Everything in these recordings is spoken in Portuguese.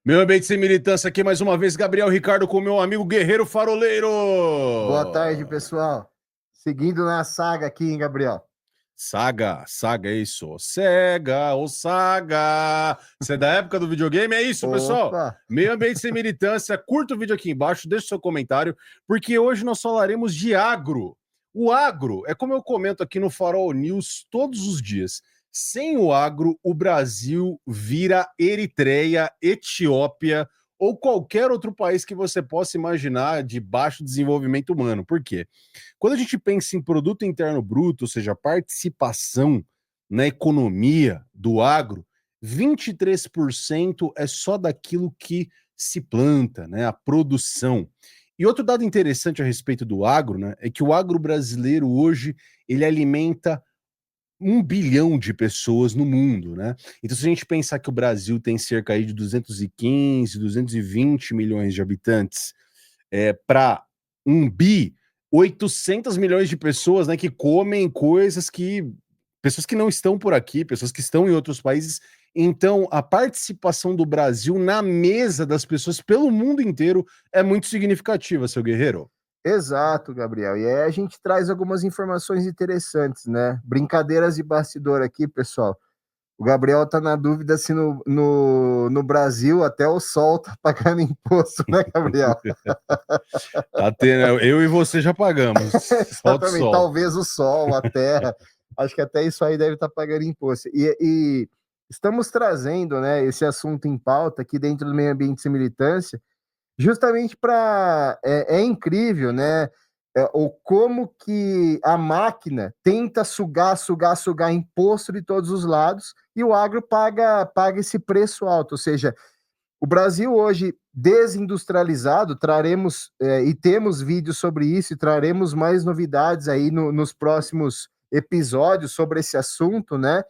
Meu ambiente sem militância aqui mais uma vez, Gabriel Ricardo com meu amigo Guerreiro Faroleiro. Boa tarde, pessoal. Seguindo na saga aqui, hein, Gabriel? Saga, é isso. Sega, ou Saga. Você é da época do videogame? É isso, pessoal. Opa! Meio ambiente sem militância. Curta o vídeo aqui embaixo, deixa o seu comentário, porque hoje nós falaremos de agro. O agro é como eu comento aqui no Farol News todos os dias. Sem o agro, o Brasil vira Eritreia, Etiópia ou qualquer outro país que você possa imaginar de baixo desenvolvimento humano. Por quê? Quando a gente pensa em produto interno bruto, ou seja, participação na economia do agro, 23% é só daquilo que se planta, né, a produção. E outro dado interessante a respeito do agro, né, é que o agro brasileiro hoje ele alimenta 1 bilhão de pessoas no mundo, né? Então, se a gente pensar que o Brasil tem cerca aí de 215, 220 milhões de habitantes, para 1 bi, 800 milhões de pessoas, né, que comem coisas que pessoas que não estão por aqui, pessoas que estão em outros países. Então, a participação do Brasil na mesa das pessoas pelo mundo inteiro é muito significativa, seu guerreiro. Exato, Gabriel. E aí a gente traz algumas informações interessantes, né? Brincadeiras de bastidor aqui, pessoal. O Gabriel tá na dúvida se no Brasil até o sol tá pagando imposto, né, Gabriel? Tá tendo, eu e você já pagamos. Falta o Exatamente. sol. Talvez o sol, a terra. Acho que até isso aí deve estar pagando imposto. E estamos trazendo, né, esse assunto em pauta aqui dentro do meio ambiente sem militância, justamente para é incrível, né? O como que a máquina tenta sugar imposto de todos os lados e o agro paga esse preço alto. Ou seja, o Brasil hoje desindustrializado, traremos e temos vídeos sobre isso e traremos mais novidades aí nos próximos episódios sobre esse assunto, né?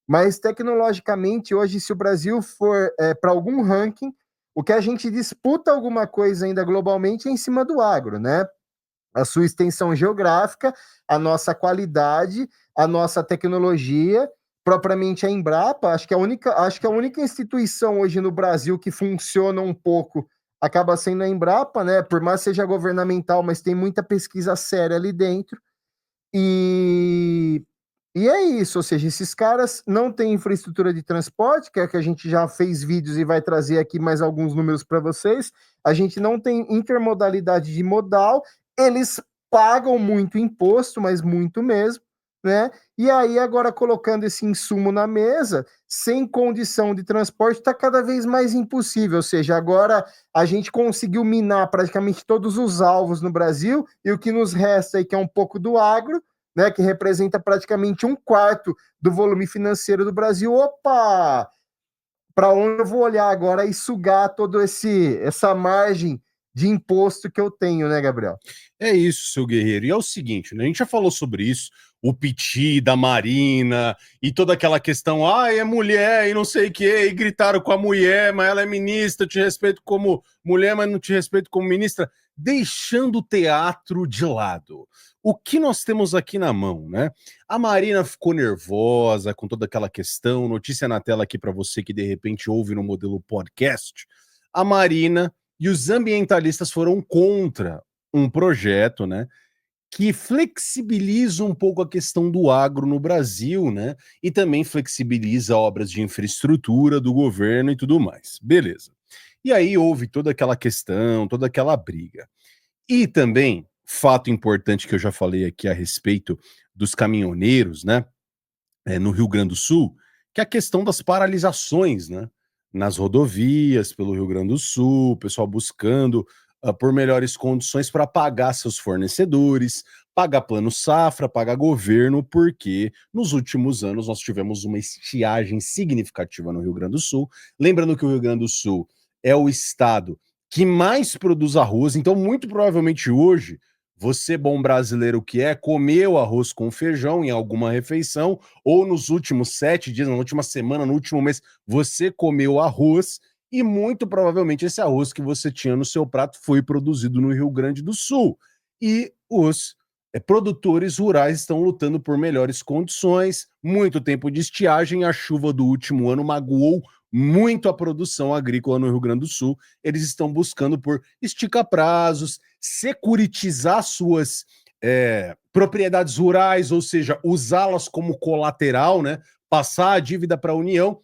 Mas tecnologicamente, hoje, se o Brasil for para algum ranking, o que a gente disputa alguma coisa ainda globalmente é em cima do agro, né? A sua extensão geográfica, a nossa qualidade, a nossa tecnologia, propriamente a Embrapa, acho que a única instituição hoje no Brasil que funciona um pouco acaba sendo a Embrapa, né? Por mais que seja governamental, mas tem muita pesquisa séria ali dentro. E e é isso, ou seja, esses caras não têm infraestrutura de transporte, que é que a gente já fez vídeos e vai trazer aqui mais alguns números para vocês. A gente não tem intermodalidade de modal, eles pagam muito imposto, mas muito mesmo, né? E aí, agora colocando esse insumo na mesa, sem condição de transporte, está cada vez mais impossível. Ou seja, agora a gente conseguiu minar praticamente todos os alvos no Brasil, e o que nos resta aí, que é um pouco do agro, né, que representa praticamente um quarto do volume financeiro do Brasil. Opa! Para onde eu vou olhar agora e sugar toda essa margem de imposto que eu tenho, né, Gabriel? É isso, seu guerreiro. E é o seguinte, né? A gente já falou sobre isso, o piti da Marina e toda aquela questão, é mulher e não sei o quê, e gritaram com a mulher, mas ela é ministra, eu te respeito como mulher, mas não te respeito como ministra, deixando o teatro de lado. O que nós temos aqui na mão, né? A Marina ficou nervosa com toda aquela questão, notícia na tela aqui para você que de repente ouve no modelo podcast. A Marina e os ambientalistas foram contra um projeto, né, que flexibiliza um pouco a questão do agro no Brasil, né, e também flexibiliza obras de infraestrutura do governo e tudo mais. Beleza. E aí houve toda aquela questão, toda aquela briga. E também, fato importante que eu já falei aqui a respeito dos caminhoneiros, né, no Rio Grande do Sul, que é a questão das paralisações, né, nas rodovias pelo Rio Grande do Sul, o pessoal buscando por melhores condições para pagar seus fornecedores, pagar plano safra, pagar governo, porque nos últimos anos nós tivemos uma estiagem significativa no Rio Grande do Sul. Lembrando que o Rio Grande do Sul é o estado que mais produz arroz, então muito provavelmente hoje você, bom brasileiro que é, comeu arroz com feijão em alguma refeição, ou nos últimos 7 dias, na última semana, no último mês, você comeu arroz, e muito provavelmente esse arroz que você tinha no seu prato foi produzido no Rio Grande do Sul. E os produtores rurais estão lutando por melhores condições, muito tempo de estiagem, a chuva do último ano magoou muito a produção agrícola no Rio Grande do Sul. Eles estão buscando por esticar prazos, securitizar suas propriedades rurais, ou seja, usá-las como colateral, né? Passar a dívida para a União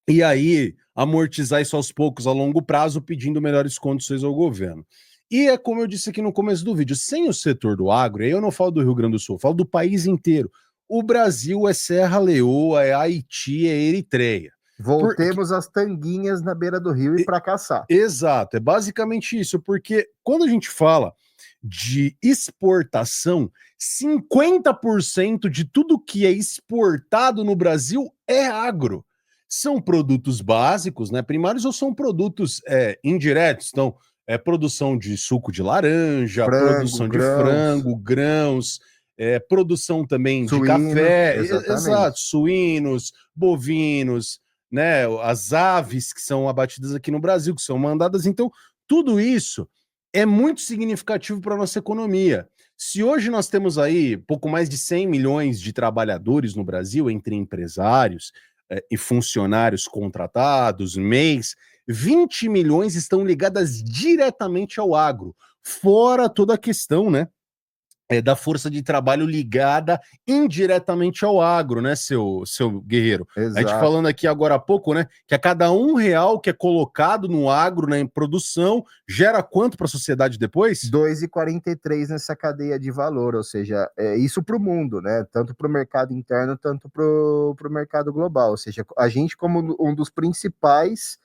e aí amortizar isso aos poucos a longo prazo, pedindo melhores condições ao governo. E é como eu disse aqui no começo do vídeo, sem o setor do agro, aí eu não falo do Rio Grande do Sul, eu falo do país inteiro. O Brasil é Serra Leoa, é Haiti, é Eritreia. Voltemos às tanguinhas na beira do rio e para caçar. Exato, é basicamente isso, porque quando a gente fala de exportação, 50% de tudo que é exportado no Brasil é agro. São produtos básicos, né, primários, ou são produtos indiretos. Então, produção de suco de laranja, produção de frango, grãos, produção também de café, exato, suínos, bovinos, né, as aves que são abatidas aqui no Brasil, que são mandadas. Então, tudo isso é muito significativo para a nossa economia. Se hoje nós temos aí pouco mais de 100 milhões de trabalhadores no Brasil, entre empresários e funcionários contratados, MEIs, 20 milhões estão ligadas diretamente ao agro, fora toda a questão, né, da força de trabalho ligada indiretamente ao agro, né, seu Guerreiro? Exato. A gente falando aqui agora há pouco, né, que a cada R$ 1 que é colocado no agro, na produção, gera quanto para a sociedade depois? 2,43 nessa cadeia de valor, ou seja, isso para o mundo, né, tanto para o mercado interno, tanto para o mercado global, ou seja, a gente como um dos principais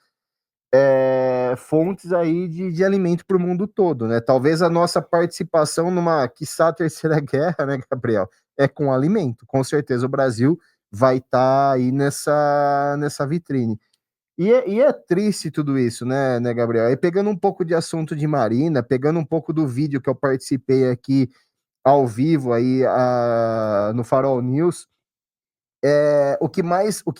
fontes aí de alimento para o mundo todo, né? Talvez a nossa participação numa, quiçá, terceira guerra, né, Gabriel, é com alimento. Com certeza o Brasil vai estar aí nessa vitrine. E é triste tudo isso, né, Gabriel? E pegando um pouco de assunto de Marina, pegando um pouco do vídeo que eu participei aqui ao vivo aí no Farol News, o que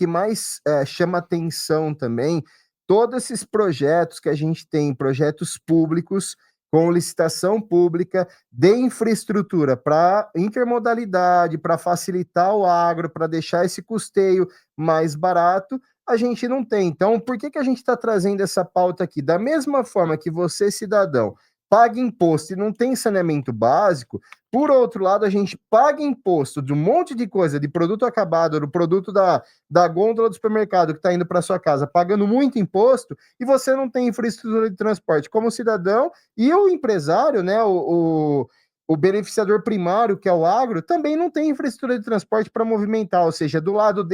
mais chama atenção também, todos esses projetos que a gente tem, projetos públicos, com licitação pública, de infraestrutura para intermodalidade, para facilitar o agro, para deixar esse custeio mais barato, a gente não tem. Então, por que a gente está trazendo essa pauta aqui? Da mesma forma que você, cidadão, paga imposto e não tem saneamento básico, por outro lado, a gente paga imposto de um monte de coisa, de produto acabado, do produto da gôndola do supermercado que está indo para sua casa, pagando muito imposto, e você não tem infraestrutura de transporte como cidadão, e o empresário, né, o beneficiador primário, que é o agro, também não tem infraestrutura de transporte para movimentar, ou seja, do lado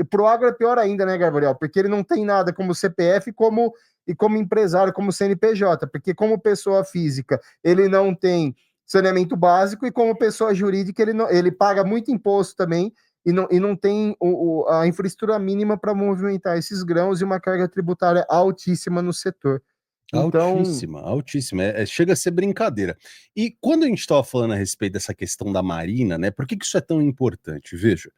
para o agro é pior ainda, né, Gabriel? Porque ele não tem nada como CPF e como empresário, como CNPJ, porque como pessoa física, ele não tem saneamento básico, e como pessoa jurídica, ele paga muito imposto também, e não tem a infraestrutura mínima para movimentar esses grãos, e uma carga tributária altíssima no setor. Então... Altíssima. Chega a ser brincadeira. E quando a gente estava falando a respeito dessa questão da Marina, né, por que isso é tão importante? Veja,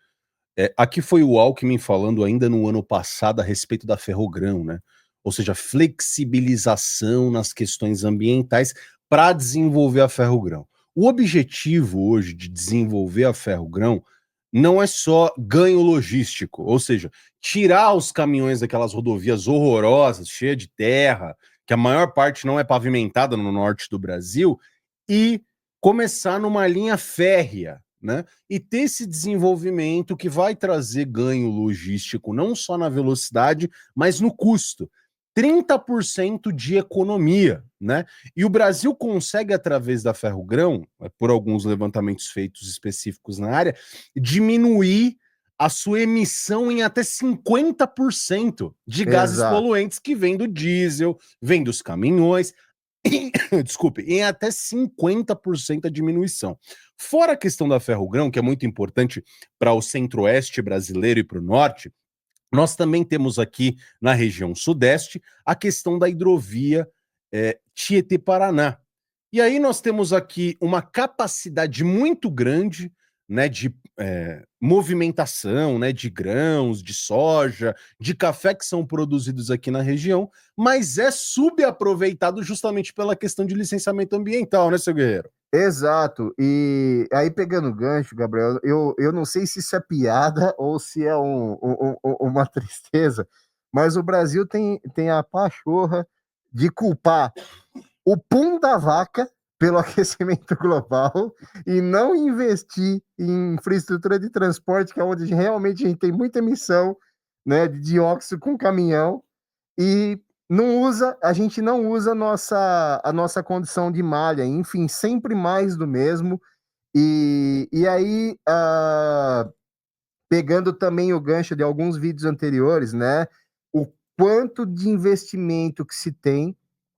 aqui foi o Alckmin falando ainda no ano passado a respeito da Ferrogrão, né? Ou seja, flexibilização nas questões ambientais para desenvolver a Ferrogrão. O objetivo hoje de desenvolver a Ferrogrão não é só ganho logístico, ou seja, tirar os caminhões daquelas rodovias horrorosas, cheias de terra, que a maior parte não é pavimentada no norte do Brasil, e começar numa linha férrea, né? E ter esse desenvolvimento que vai trazer ganho logístico, não só na velocidade, mas no custo. 30% de economia, né? E o Brasil consegue, através da Ferrogrão, por alguns levantamentos feitos específicos na área, diminuir a sua emissão em até 50% de gases poluentes que vem do diesel, vem dos caminhões, desculpe, em até 50% a diminuição. Fora a questão da Ferrogrão, que é muito importante para o centro-oeste brasileiro e para o norte, nós também temos aqui na região sudeste a questão da hidrovia Tietê-Paraná. E aí nós temos aqui uma capacidade muito grande, né, de movimentação, né, de grãos, de soja, de café que são produzidos aqui na região, mas é subaproveitado justamente pela questão de licenciamento ambiental, né, seu Guerreiro? Exato. E aí, pegando o gancho, Gabriel, eu não sei se isso é piada ou se é uma tristeza, mas o Brasil tem a pachorra de culpar o pum da vaca pelo aquecimento global e não investir em infraestrutura de transporte, que é onde realmente a gente tem muita emissão, né, de dióxido com caminhão, e a gente não usa a nossa condição de malha, enfim, sempre mais do mesmo. E aí, pegando também o gancho de alguns vídeos anteriores, né, o quanto de investimento que se tem,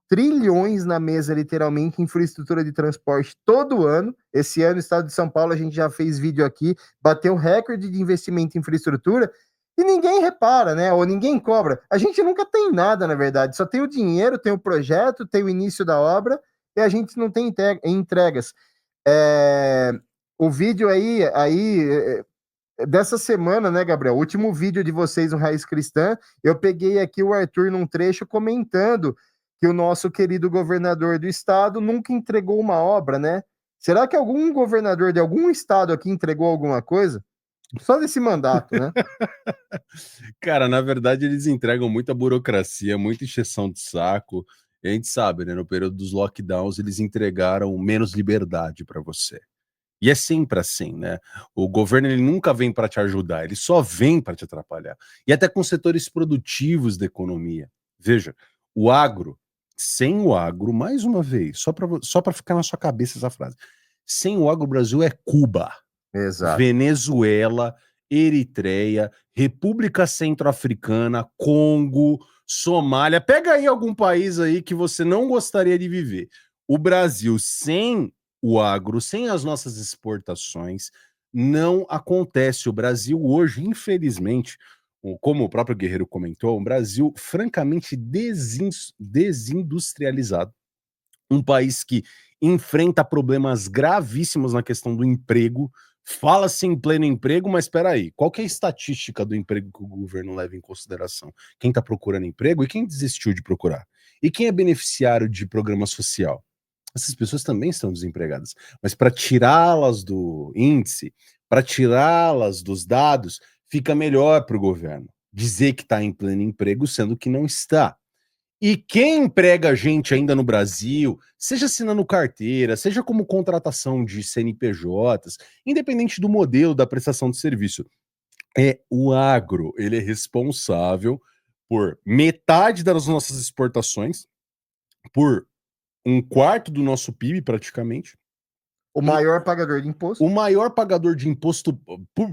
trilhões na mesa, literalmente, em infraestrutura de transporte todo ano. Esse ano, no estado de São Paulo, a gente já fez vídeo aqui, bateu recorde de investimento em infraestrutura, e ninguém repara, né? Ou ninguém cobra. A gente nunca tem nada, na verdade. Só tem o dinheiro, tem o projeto, tem o início da obra, e a gente não tem entregas. O vídeo aí dessa semana, né, Gabriel? O último vídeo de vocês no Raiz Cristã, eu peguei aqui o Arthur num trecho comentando que o nosso querido governador do estado nunca entregou uma obra, né? Será que algum governador de algum estado aqui entregou alguma coisa? Só desse mandato, né? Cara, na verdade, eles entregam muita burocracia, muita encheção de saco. E a gente sabe, né? No período dos lockdowns, eles entregaram menos liberdade para você. E é sempre assim, né? O governo ele nunca vem para te ajudar, ele só vem para te atrapalhar. E até com setores produtivos da economia. Veja, o agro, sem o agro, mais uma vez, só para ficar na sua cabeça essa frase. Sem o agro, o Brasil é Cuba, Exato. Venezuela, Eritreia, República Centro-Africana, Congo, Somália. Pega aí algum país aí que você não gostaria de viver. O Brasil sem o agro, sem as nossas exportações, não acontece. O Brasil hoje, infelizmente, como o próprio Guerreiro comentou, um Brasil francamente desindustrializado, um país que enfrenta problemas gravíssimos na questão do emprego. Fala-se em pleno emprego, mas espera aí, qual que é a estatística do emprego que o governo leva em consideração? Quem está procurando emprego e quem desistiu de procurar? E quem é beneficiário de programa social? Essas pessoas também estão desempregadas. Mas para tirá-las do índice, para tirá-las dos dados, fica melhor para o governo dizer que está em pleno emprego, sendo que não está. E quem emprega a gente ainda no Brasil, seja assinando carteira, seja como contratação de CNPJs, independente do modelo da prestação de serviço, é o agro. Ele é responsável por metade das nossas exportações, por um quarto do nosso PIB praticamente. O maior pagador de imposto. O maior pagador de imposto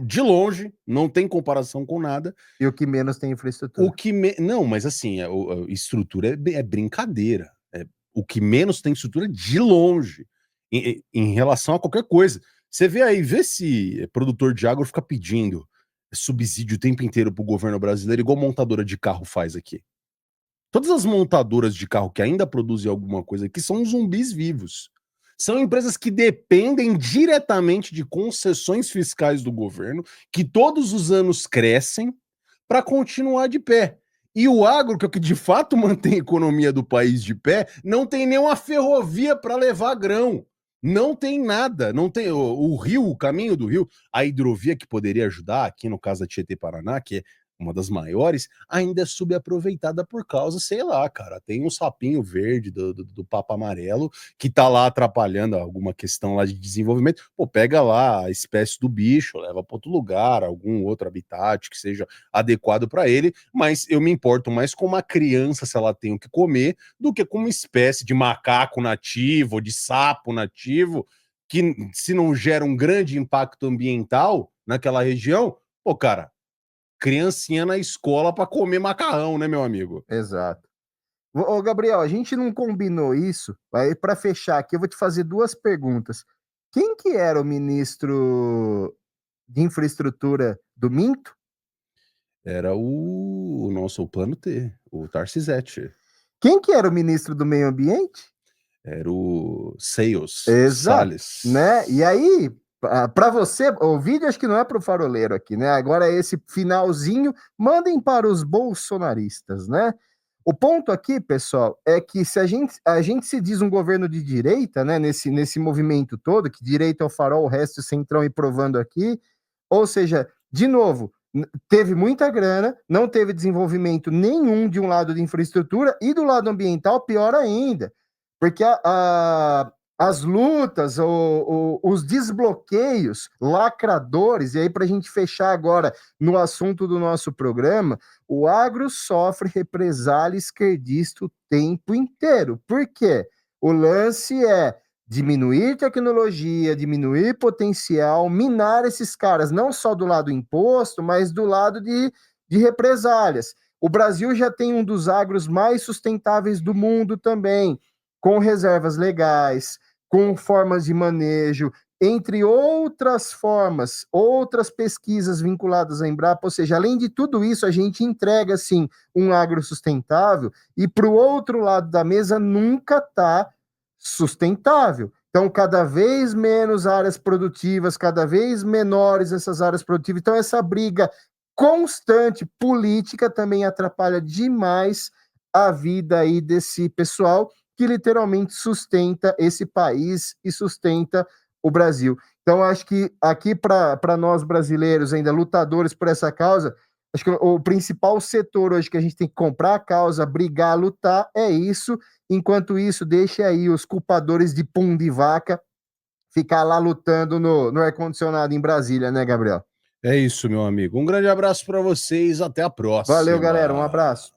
de longe, não tem comparação com nada. E o que menos tem infraestrutura. Não, mas assim, a estrutura é brincadeira. O que menos tem estrutura de longe, em relação a qualquer coisa. Você vê se produtor de agro fica pedindo subsídio o tempo inteiro pro governo brasileiro, igual montadora de carro faz aqui. Todas as montadoras de carro que ainda produzem alguma coisa aqui são zumbis vivos. São empresas que dependem diretamente de concessões fiscais do governo, que todos os anos crescem para continuar de pé. E o agro, que é o que de fato mantém a economia do país de pé, não tem nenhuma ferrovia para levar grão. Não tem nada. Não tem o rio, o caminho do rio, a hidrovia que poderia ajudar, aqui no caso da Tietê-Paraná, que é uma das maiores, ainda é subaproveitada por causa, sei lá, cara, tem um sapinho verde do Papa Amarelo que tá lá atrapalhando alguma questão lá de desenvolvimento. Pô, pega lá a espécie do bicho, leva para outro lugar, algum outro habitat que seja adequado para ele, mas eu me importo mais com uma criança se ela tem o que comer do que com uma espécie de macaco nativo, de sapo nativo, que se não gera um grande impacto ambiental naquela região, pô, cara, criancinha na escola para comer macarrão, né, meu amigo? Exato. Ô, Gabriel, a gente não combinou isso. Aí, para fechar aqui, eu vou te fazer duas perguntas. Quem que era o ministro de infraestrutura do Minto? Era o nosso plano T, o Tarcisete. Quem que era o ministro do meio ambiente? Era o Sales Exato, Salles. né? E aí, para você, o vídeo acho que não é para o faroleiro aqui, né? Agora esse finalzinho, mandem para os bolsonaristas, né? O ponto aqui, pessoal, é que se a gente se diz um governo de direita, né? Nesse movimento todo, que direita é o farol, o resto é o centrão e provando aqui, ou seja, de novo, teve muita grana, não teve desenvolvimento nenhum de um lado de infraestrutura e do lado ambiental, pior ainda, porque as lutas, os desbloqueios lacradores, e aí para a gente fechar agora no assunto do nosso programa, o agro sofre represália esquerdista o tempo inteiro. Por quê? O lance é diminuir tecnologia, diminuir potencial, minar esses caras, não só do lado imposto, mas do lado de represálias. O Brasil já tem um dos agros mais sustentáveis do mundo também, com reservas legais, com formas de manejo, entre outras formas, outras pesquisas vinculadas à Embrapa, ou seja, além de tudo isso, a gente entrega, sim, um agro sustentável, e para o outro lado da mesa nunca está sustentável. Então, cada vez menos áreas produtivas, cada vez menores essas áreas produtivas. Então, essa briga constante política também atrapalha demais a vida aí desse pessoal que literalmente sustenta esse país e sustenta o Brasil. Então, acho que aqui para nós brasileiros, ainda lutadores por essa causa, acho que o principal setor hoje que a gente tem que comprar a causa, brigar, lutar, é isso. Enquanto isso, deixe aí os culpadores de pum de vaca ficar lá lutando no ar-condicionado em Brasília, né, Gabriel? É isso, meu amigo. Um grande abraço para vocês. Até a Valeu, galera. Um próxima. abraço.